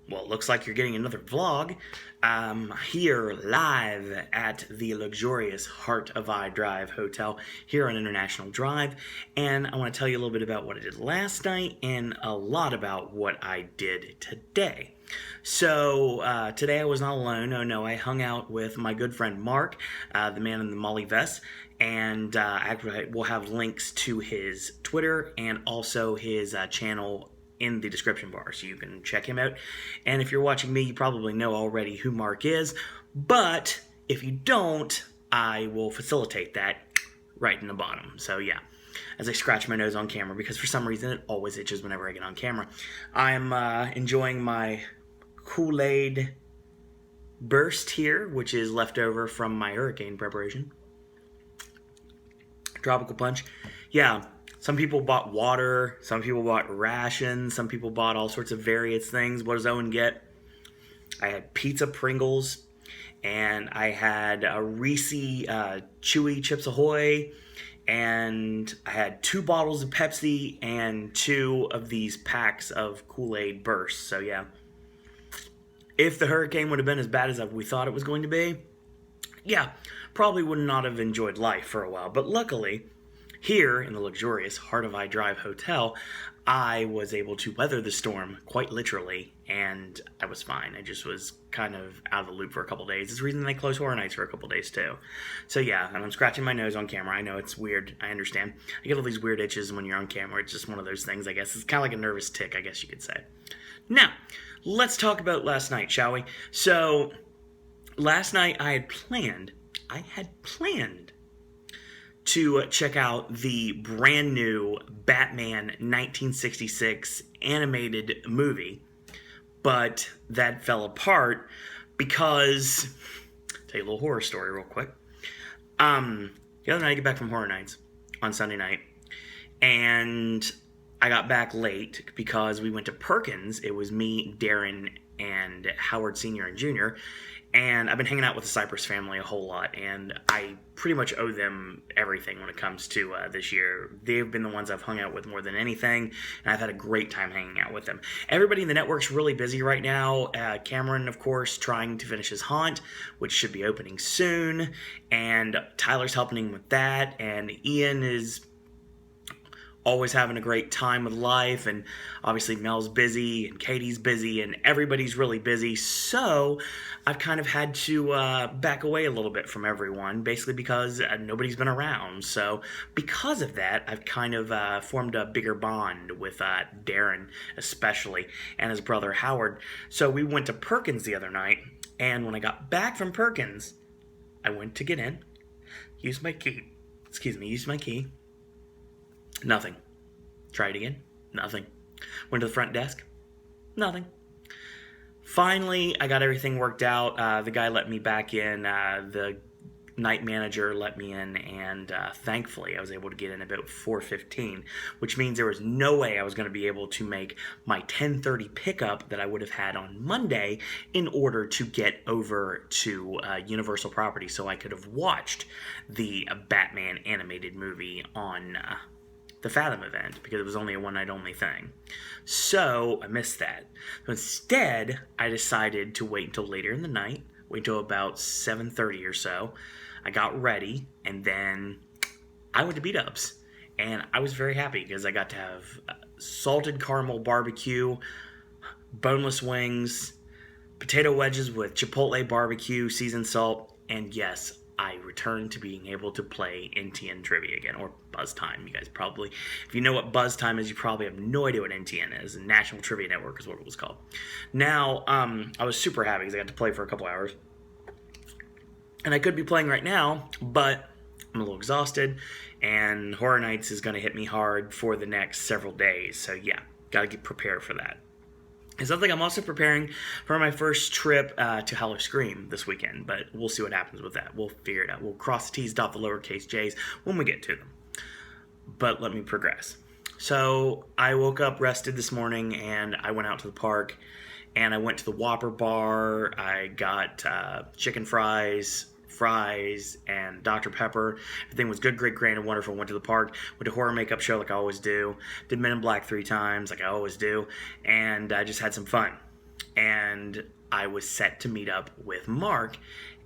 Well, it looks like you're getting another vlog. Here live at the luxurious Heart of I Drive Hotel here on International Drive. And I want to tell you a little bit about what I did last night and a lot about what I did today. So today I was not alone. Oh no, I hung out with my good friend Mark, the man in the Molly vest. And actually we'll have links to his Twitter and also his channel in the description bar, so you can check him out. And if you're watching me, you probably know already who Mark is, but if you don't, I will facilitate that right in the bottom. So yeah, as I scratch my nose on camera, because for some reason it always itches whenever I get on camera. I'm enjoying my Kool-Aid burst here, which is left over from my hurricane preparation. Tropical punch. Yeah. Some people bought water, some people bought rations, some people bought all sorts of various things. What does Owen get? I had pizza Pringles, and I had a Reese Chewy Chips Ahoy, and I had 2 bottles of Pepsi and 2 of these packs of Kool-Aid bursts. So yeah, if the hurricane would have been as bad as we thought it was going to be, yeah, probably would not have enjoyed life for a while. But luckily, here in the luxurious Heart of I Drive Hotel, I was able to weather the storm quite literally, and I was fine. I just was kind of out of the loop for a couple days. It's the reason they close horror nights for a couple days too. So yeah, and I'm scratching my nose on camera. I know it's weird. I understand. I get all these weird itches when you're on camera. It's just one of those things, I guess. It's kind of like a nervous tick, I guess you could say. Now, let's talk about last night, shall we? So, last night I had planned to check out the brand new Batman 1966 animated movie, but that fell apart because, I'll tell you a little horror story real quick. The other night I get back from horror nights on Sunday night, and I got back late because we went to Perkins. It was me, Darren, and Howard Sr. and Jr., and I've been hanging out with the Cypress family a whole lot, and I pretty much owe them everything when it comes to this year. They've been the ones I've hung out with more than anything, and I've had a great time hanging out with them. Everybody in the network's really busy right now. Cameron, of course, trying to finish his Haunt, which should be opening soon, and Tyler's helping him with that, and Ian is always having a great time with life, and obviously Mel's busy, and Katie's busy, and everybody's really busy, so I've kind of had to back away a little bit from everyone, basically because nobody's been around. So because of that, I've kind of formed a bigger bond with Darren especially, and his brother Howard. So we went to Perkins the other night, and when I got back from Perkins, I went to get in, used my key, nothing. Tried again. Nothing. Went to the front desk. Nothing. Finally, I got everything worked out. The guy let me back in. The night manager let me in, and thankfully I was able to get in about 4:15, which means there was no way I was going to be able to make my 10:30 pickup that I would have had on Monday in order to get over to Universal Properties so I could have watched the Batman animated movie on the Fathom event, because it was only a one-night only thing. So I missed that. So instead, I decided to wait until later in the night, wait until about 7:30 or so. I got ready, and then I went to B-Dubs. And I was very happy because I got to have salted caramel barbecue, boneless wings, potato wedges with chipotle barbecue, seasoned salt, and yes, I returned to being able to play NTN Trivia again, or Buzztime. You guys probably, if you know what Buzztime is, you probably have no idea what NTN is. The National Trivia Network is what it was called. Now, I was super happy because I got to play for a couple hours. And I could be playing right now, but I'm a little exhausted, and Horror Nights is going to hit me hard for the next several days. So yeah, got to get prepared for that. It's something I'm also preparing for my first trip to Howl-O-Scream this weekend, but we'll see what happens with that. We'll figure it out. We'll cross the T's, dot the lowercase j's when we get to them. But let me progress. So I woke up rested this morning, and I went out to the park, and I went to the Whopper bar. I got chicken fries, and Dr. Pepper. Everything was good, great, grand, and wonderful. Went to the park, went to horror makeup show like I always do. Did Men in Black 3 times like I always do. And I just had some fun. and I was set to meet up with Mark,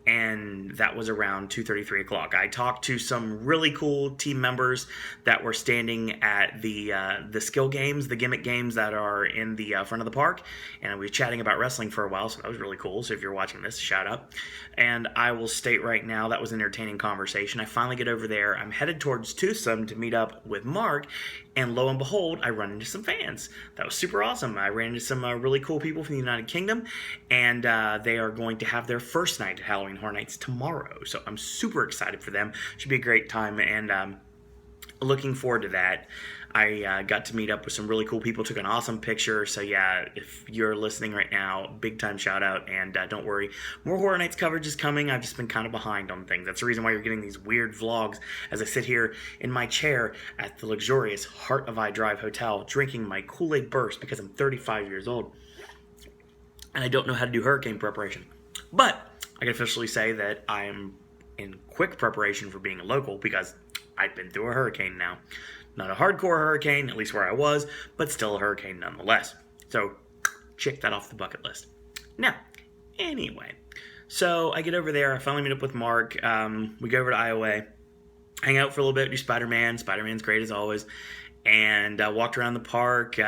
and that was around 2:30, 3 o'clock. I talked to some really cool team members that were standing at the skill games, the gimmick games that are in the front of the park, and we were chatting about wrestling for a while, so that was really cool. So if you're watching this, shout out. And I will state right now, that was an entertaining conversation. I finally get over there. I'm headed towards Tucson to meet up with Mark, and lo and behold, I run into some fans. That was super awesome. I ran into some really cool people from the United Kingdom, and they are going to have their first night at Halloween Horror Nights tomorrow. So I'm super excited for them. Should be a great time, and looking forward to that. I got to meet up with some really cool people, took an awesome picture. So yeah, if you're listening right now, big time shout out, and don't worry, more Horror Nights coverage is coming. I've just been kind of behind on things. That's the reason why you're getting these weird vlogs as I sit here in my chair at the luxurious Heart of I Drive Hotel, drinking my Kool-Aid Burst because I'm 35 years old and I don't know how to do hurricane preparation. But I can officially say that I am in quick preparation for being a local because I've been through a hurricane now. Not a hardcore hurricane, at least where I was, but still a hurricane nonetheless. So, check that off the bucket list. Now, anyway, so I get over there, I finally meet up with Mark, we go over to Iowa, hang out for a little bit, do Spider-Man. Spider-Man's great as always, and walked around the park.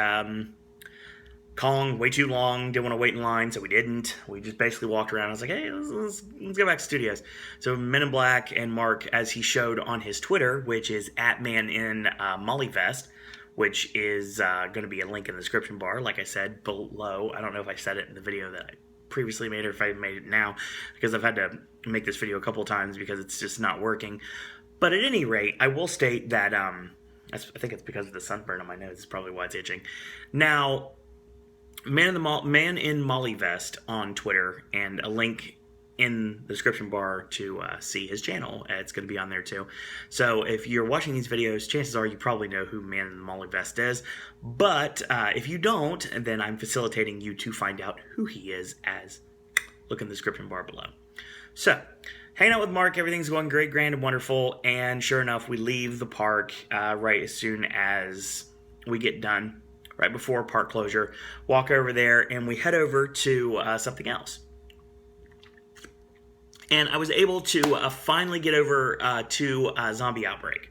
Kong, way too long, didn't want to wait in line, so we didn't. We just basically walked around. I was like, hey, let's go back to studios. So Men in Black and Mark, as he showed on his Twitter, which is @ManInMollyFest, which is going to be a link in the description bar, like I said, below. I don't know if I said it in the video that I previously made or if I made it now, because I've had to make this video a couple of times because it's just not working. But at any rate, I will state that, I think it's because of the sunburn on my nose. It's probably why it's itching. Now, Man in Molly Vest on Twitter, and a link in the description bar to see his channel. It's going to be on there too. So if you're watching these videos, chances are you probably know who Man in Molly Vest is. But if you don't, then I'm facilitating you to find out who he is, as look in the description bar below. So, hanging out with Mark, everything's going great, grand, and wonderful. And sure enough, we leave the park right as soon as we get done. Right before park closure, walk over there, and we head over to something else. And I was able to finally get over to Zombie Outbreak.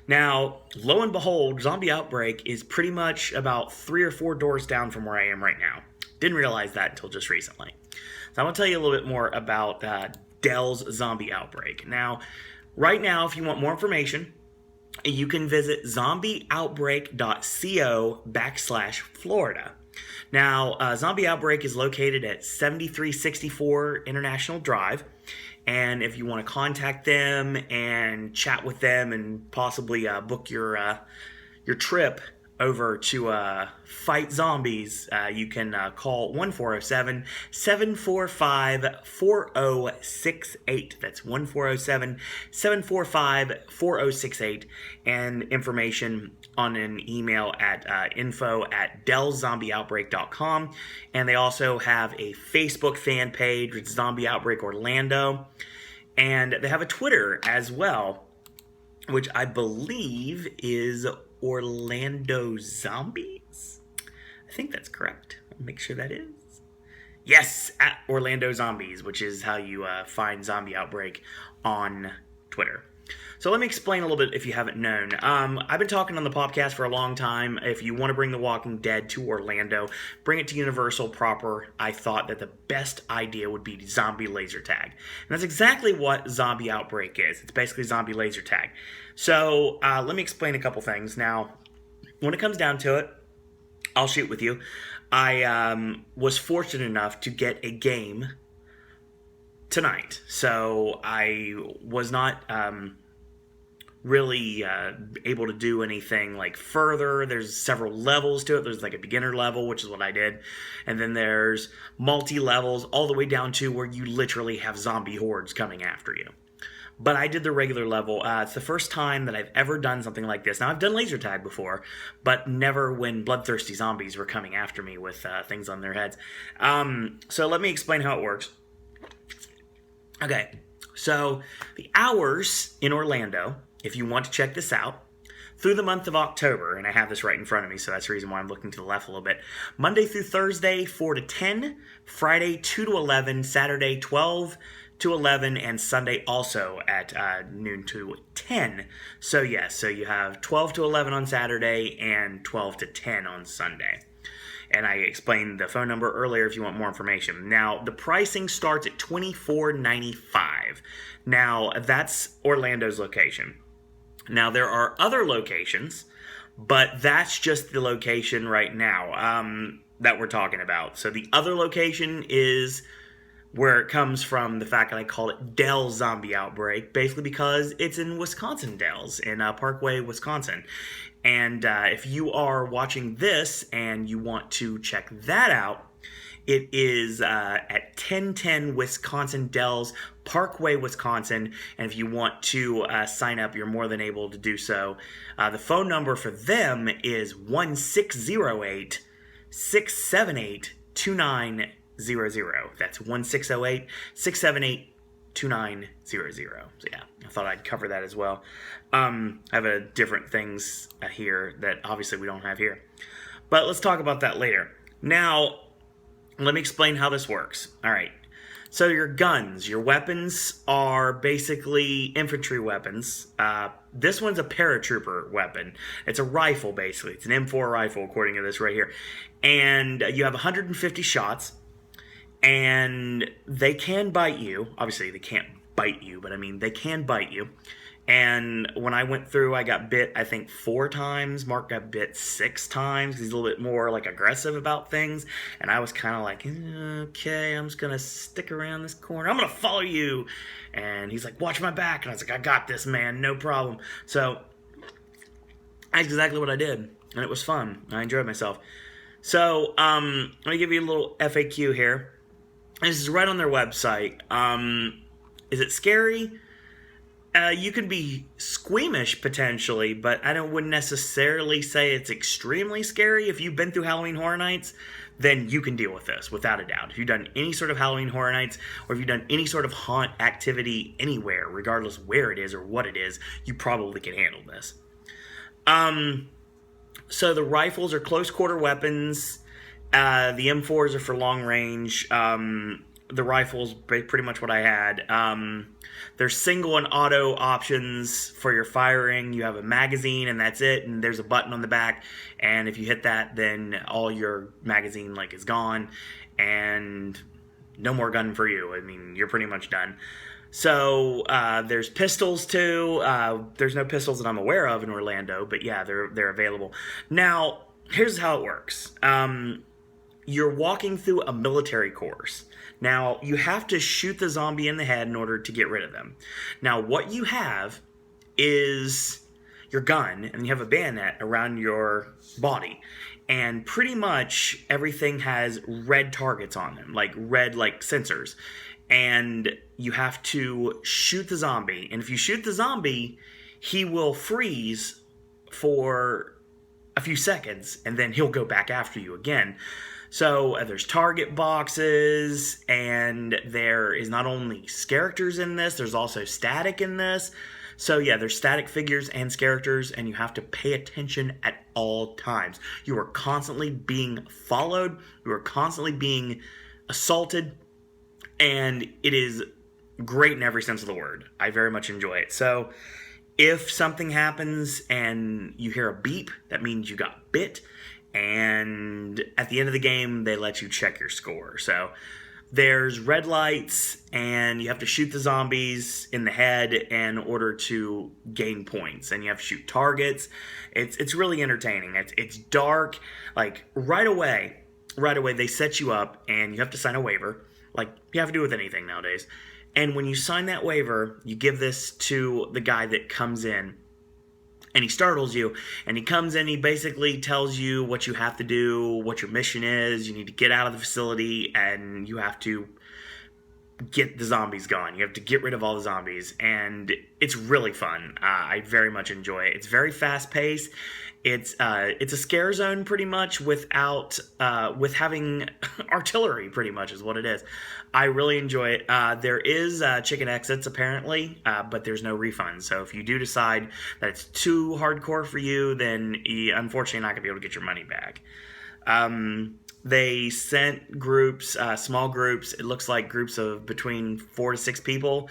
Now, lo and behold, Zombie Outbreak is pretty much about 3 or 4 doors down from where I am right now. Didn't realize that until just recently. So I'm going to tell you a little bit more about Dell's Zombie Outbreak. Now, right now, if you want more information, you can visit zombieoutbreak.co/Florida. Now, Zombie Outbreak is located at 7364 International Drive, and if you want to contact them and chat with them and possibly book your trip over to fight zombies, you can call 1-407-745-4068. That's 1-407-745-4068, and information on an email at info@dellzombieoutbreak.com. And they also have a Facebook fan page with Zombie Outbreak Orlando, and they have a Twitter as well, which I believe is Orlando Zombies? I think that's correct. I'll make sure that is. Yes, at Orlando Zombies, which is how you find Zombie Outbreak on Twitter. So let me explain a little bit if you haven't known. I've been talking on the podcast for a long time. If you want to bring The Walking Dead to Orlando, bring it to Universal proper, I thought that the best idea would be zombie laser tag. And that's exactly what Zombie Outbreak is. It's basically zombie laser tag. So let me explain a couple things. Now, when it comes down to it, I'll shoot with you. I was fortunate enough to get a game tonight. So I was not really able to do anything like further. There's several levels to it. There's like a beginner level, which is what I did. And then there's multi-levels all the way down to where you literally have zombie hordes coming after you. But I did the regular level. It's the first time that I've ever done something like this. Now, I've done laser tag before, but never when bloodthirsty zombies were coming after me with things on their heads. So let me explain how it works. Okay, so the hours in Orlando, if you want to check this out, through the month of October, and I have this right in front of me, so that's the reason why I'm looking to the left a little bit. Monday through Thursday, 4 to 10, Friday, 2 to 11, Saturday, 12 to 11, and Sunday also at noon to 10. So yes, so you have 12 to 11 on Saturday and 12 to 10 on Sunday. And I explained the phone number earlier if you want more information. Now, the pricing starts at $24.95. Now, that's Orlando's location. Now, there are other locations, but that's just the location right now that we're talking about. So the other location is where it comes from, the fact that I call it Dells Zombie Outbreak, basically because it's in Wisconsin Dells, in Parkway, Wisconsin. And if you are watching this and you want to check that out, it is at 1010 Wisconsin Dells, Parkway, Wisconsin. And if you want to sign up, you're more than able to do so. The phone number for them is 1608 678 2900. That's 1608 678 2900. So yeah, I thought I'd cover that as well. I have different things here that obviously we don't have here. But let's talk about that later. Now, let me explain how this works. All right. So your guns, your weapons are basically infantry weapons. This one's a paratrooper weapon. It's a rifle, basically. It's an M4 rifle, according to this right here. And you have 150 shots. And they can bite you. Obviously, they can't bite you, but I mean, they can bite you. And when I went through, I got bit, I think, 4 times. Mark got bit 6 times. He's a little bit more, like, aggressive about things. And I was kind of like, okay, I'm just going to stick around this corner. I'm going to follow you. And he's like, watch my back. And I was like, I got this, man. No problem. So that's exactly what I did. And it was fun. I enjoyed myself. So let me give you a little FAQ here. This is right on their website. Is it scary? You can be squeamish potentially, but I wouldn't necessarily say it's extremely scary. If you've been through Halloween Horror Nights, then you can deal with this without a doubt. If you've done any sort of Halloween Horror Nights, or if you've done any sort of haunt activity anywhere, regardless where it is or what it is, you probably can handle this. So the rifles are close quarter weapons. The M4s are for long range. The rifles, pretty much what I had. There's single and auto options for your firing. You have a magazine and that's it. And there's a button on the back. And if you hit that, then all your magazine is gone. And no more gun for you. I mean, you're pretty much done. So there's pistols too. There's no pistols that I'm aware of in Orlando. But yeah, they're available. Now, here's how it works. You're walking through a military course. Now, you have to shoot the zombie in the head in order to get rid of them. Now, what you have is your gun, and you have a bayonet around your body. And pretty much everything has red targets on them, red sensors. And you have to shoot the zombie. And if you shoot the zombie, he will freeze for a few seconds, and then he'll go back after you again. So there's target boxes, and there is not only characters in this, there's also static in this. So yeah, there's static figures and characters, and you have to pay attention at all times. You are constantly being followed, you are constantly being assaulted, and it is great in every sense of the word. I very much enjoy it. So if something happens and you hear a beep, that means you got bit. And at the end of the game, they let you check your score. So there's red lights, and you have to shoot the zombies in the head in order to gain points. And you have to shoot targets. It's really entertaining. It's dark. Right away, they set you up, and you have to sign a waiver. You have to do with anything nowadays. And when you sign that waiver, you give this to the guy that comes in. And he startles you, and he comes in, he basically tells you what you have to do, what your mission is. You need to get out of the facility, and you have to get the zombies gone. You have to get rid of all the zombies, and it's really fun. I very much enjoy it. It's very fast-paced. It's a scare zone pretty much without with having artillery pretty much is what it is. I really enjoy it. There is chicken exits apparently, but there's no refund. So if you do decide that it's too hardcore for you, then you unfortunately not gonna be able to get your money back. They sent groups, small groups. It looks like groups of between 4 to 6 people,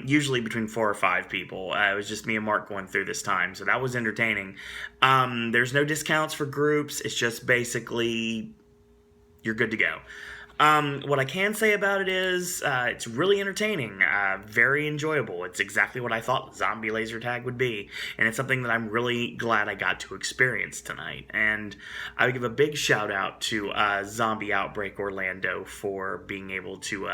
usually between 4 or 5 people. It was just me and Mark going through this time, so that was entertaining. There's no discounts for groups. It's just basically you're good to go. What I can say about it is it's really entertaining, very enjoyable. It's exactly what I thought zombie laser tag would be, and it's something that I'm really glad I got to experience tonight. And I would give a big shout out to Zombie Outbreak Orlando for being able to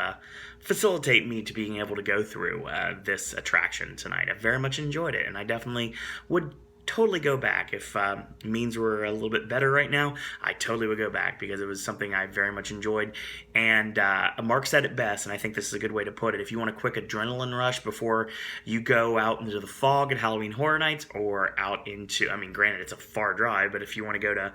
facilitate me to being able to go through this attraction tonight. I very much enjoyed it, and I definitely would totally go back. If means were a little bit better right now, I totally would go back because it was something I very much enjoyed. And Mark said it best, and I think this is a good way to put it. If you want a quick adrenaline rush before you go out into the fog at Halloween Horror Nights or out into, I mean, granted, it's a far drive, but if you want to go to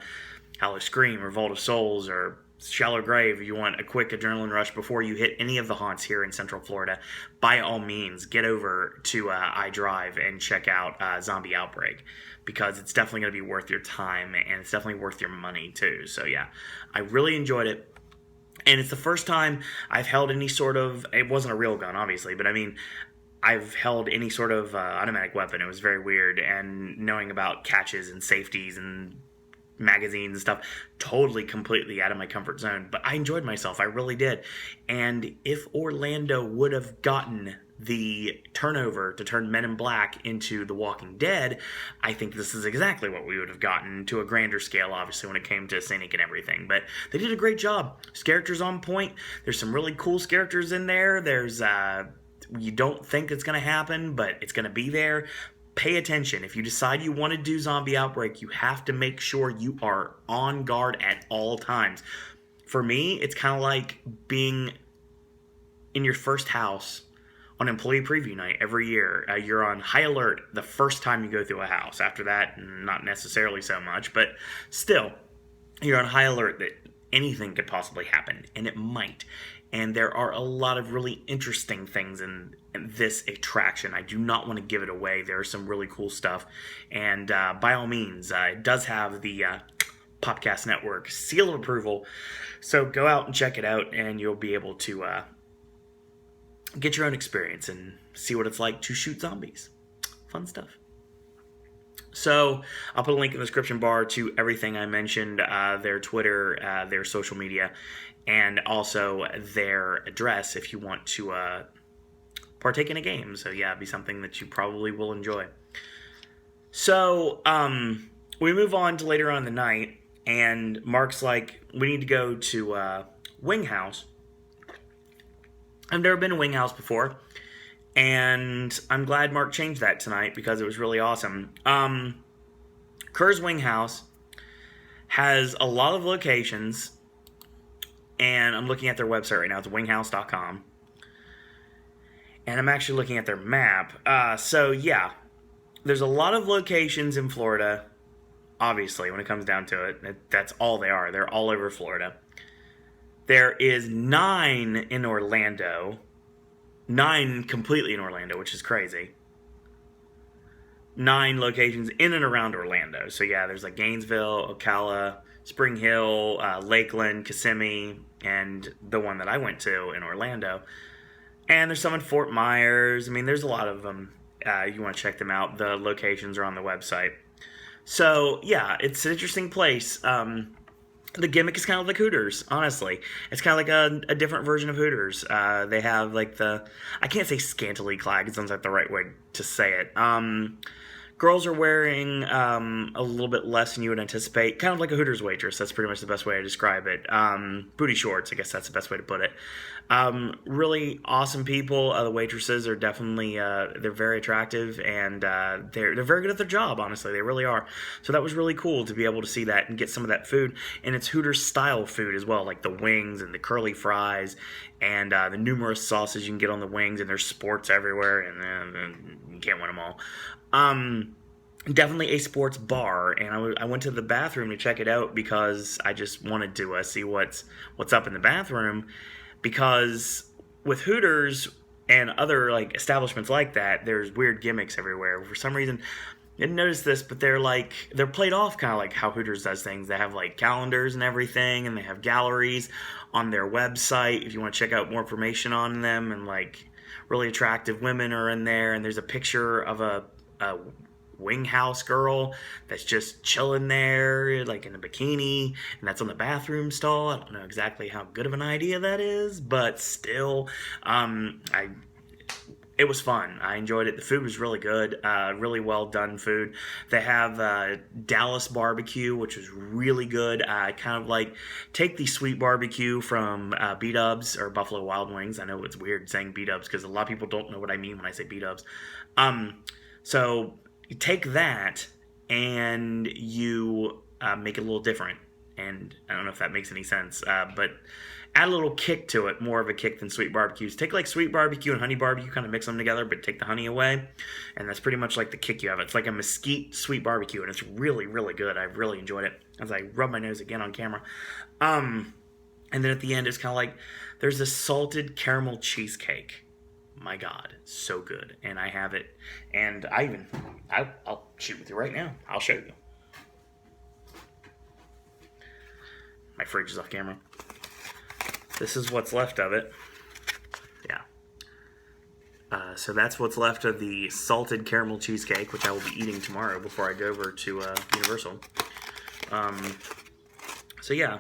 Hallow Scream or Vault of Souls or Shallow Grave, you want a quick adrenaline rush before you hit any of the haunts here in Central Florida, by all means, get over to iDrive and check out Zombie Outbreak, because it's definitely going to be worth your time, and it's definitely worth your money, too. So, yeah, I really enjoyed it, and it's the first time I've held any sort of, it wasn't a real gun, obviously, but I mean, I've held any sort of automatic weapon. It was very weird, and knowing about catches and safeties and magazines and stuff, totally completely out of my comfort zone, but I enjoyed myself. I really did. And if Orlando would have gotten the turnover to turn Men in Black into The Walking Dead, I think this is exactly what we would have gotten to a grander scale, obviously, when it came to scenic and everything. But they did a great job. Characters on point. There's some really cool characters in there. There's you don't think it's going to happen, but it's going to be there. Pay attention. If you decide you want to do Zombie Outbreak, you have to make sure you are on guard at all times. For me, it's kind of like being in your first house on employee preview night every year. You're on high alert the first time you go through a house. After that, not necessarily so much, but still, you're on high alert that anything could possibly happen, and it might. And there are a lot of really interesting things in this attraction. I do not want to give it away. There's some really cool stuff. And by all means, it does have the Popcast Network seal of approval. So go out and check it out, and you'll be able to get your own experience and see what it's like to shoot zombies. Fun stuff. So I'll put a link in the description bar to everything I mentioned, their Twitter, their social media, and also their address if you want to partake in a game. So yeah, it'd be something that you probably will enjoy. So we move on to later on in the night, and Mark's like, we need to go to Winghouse. I've never been to Winghouse before, and I'm glad Mark changed that tonight because it was really awesome. Kerr's Winghouse has a lot of locations, and I'm looking at their website right now. It's winghouse.com. And I'm actually looking at their map. So, yeah, there's a lot of locations in Florida, obviously, when it comes down to it. That's all they are. They're all over Florida. There is 9 in Orlando. 9 completely in Orlando, which is crazy. 9 locations in and around Orlando. So, yeah, there's like Gainesville, Ocala, Spring Hill, Lakeland, Kissimmee, and the one that I went to in Orlando. And there's some in Fort Myers. I mean, there's a lot of them. You want to check them out. The locations are on the website. So, yeah, it's an interesting place. The gimmick is kind of like Hooters, honestly. It's kind of like a different version of Hooters. They have like I can't say scantily clad, it sounds like the right way to say it. Girls are wearing a little bit less than you would anticipate. Kind of like a Hooters waitress. That's pretty much the best way to describe it. Booty shorts, I guess that's the best way to put it. Really awesome people. The waitresses are definitely, they're very attractive, and they're very good at their job, honestly. They really are. So that was really cool to be able to see that and get some of that food. And it's Hooters-style food as well, like the wings and the curly fries and the numerous sauces you can get on the wings, and there's sports everywhere, and you can't win them all. definitely a sports bar, and I went to the bathroom to check it out because I just wanted to see what's up in the bathroom, because with Hooters and other like establishments like that, there's weird gimmicks everywhere. For some reason, I didn't notice this, but they're played off kind of like how Hooters does things. They have like calendars and everything, and they have galleries on their website if you want to check out more information on them, and like really attractive women are in there, and there's a picture of a Winghouse girl that's just chilling there, like in a bikini, and that's on the bathroom stall. I don't know exactly how good of an idea that is, but still, I it was fun. I enjoyed it. The food was really good, really well done food. They have Dallas barbecue, which was really good. Kind of like take the sweet barbecue from B-Dubs or Buffalo Wild Wings. I know it's weird saying B-Dubs because a lot of people don't know what I mean when I say B-Dubs. So you take that and you make it a little different. And I don't know if that makes any sense, but add a little kick to it, more of a kick than sweet barbecues. Take like sweet barbecue and honey barbecue, kind of mix them together, but take the honey away, and that's pretty much like the kick you have. It's like a mesquite sweet barbecue, and it's really, really good. I really enjoyed it as I rub my nose again on camera. And then at the end, it's kind of like there's this salted caramel cheesecake. My God, so good, and I have it, and I'll shoot with you right now. I'll show you. My fridge is off camera. This is what's left of it. Yeah. So that's what's left of the salted caramel cheesecake, which I will be eating tomorrow before I go over to Universal. So yeah,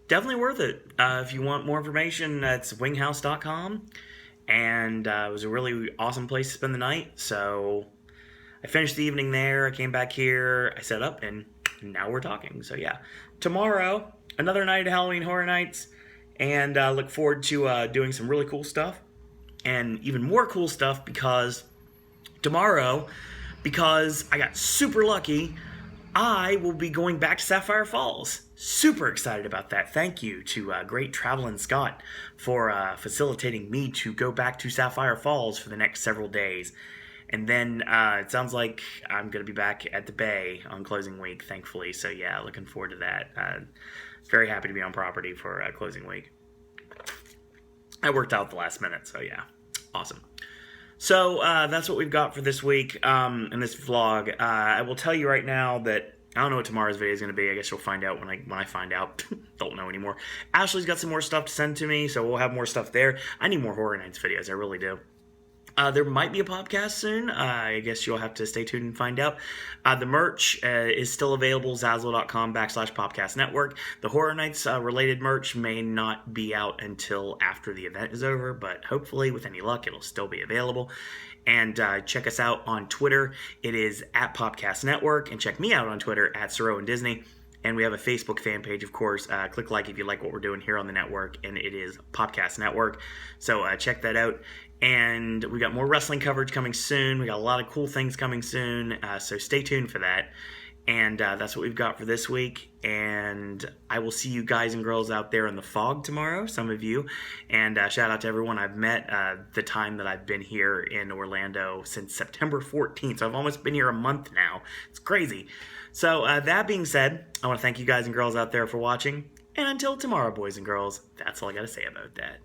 definitely worth it. If you want more information, that's winghouse.com. And it was a really awesome place to spend the night. So I finished the evening there. I came back here. I set up, and now we're talking. So yeah, tomorrow, another night of Halloween Horror Nights. And look forward to doing some really cool stuff. And even more cool stuff because tomorrow, because I got super lucky, I will be going back to Sapphire Falls. Super excited about that. Thank you to Great Travelin' Scott for facilitating me to go back to Sapphire Falls for the next several days. And then it sounds like I'm going to be back at the Bay on closing week, thankfully. So yeah, looking forward to that. Very happy to be on property for closing week. I worked out the last minute, so yeah, awesome. So that's what we've got for this week in this vlog. I will tell you right now that I don't know what tomorrow's video is going to be. I guess you'll find out when I find out. Don't know anymore. Ashley's got some more stuff to send to me, so we'll have more stuff there. I need more Horror Nights videos. I really do. There might be a podcast soon. I guess you'll have to stay tuned and find out. The merch is still available, Zazzle.com/Popcast Network. The Horror Nights related merch may not be out until after the event is over, but hopefully, with any luck, it'll still be available. And check us out on Twitter. It is @Popcast Network. And check me out on Twitter @SirOwenDisney. And we have a Facebook fan page, of course. Click like if you like what we're doing here on the network, and it is Popcast Network. So check that out. And we got more wrestling coverage coming soon. We got a lot of cool things coming soon. So stay tuned for that. And that's what we've got for this week. And I will see you guys and girls out there in the fog tomorrow, some of you. And shout out to everyone I've met the time that I've been here in Orlando since September 14th. So I've almost been here a month now. It's crazy. So that being said, I want to thank you guys and girls out there for watching. And until tomorrow, boys and girls, that's all I got to say about that.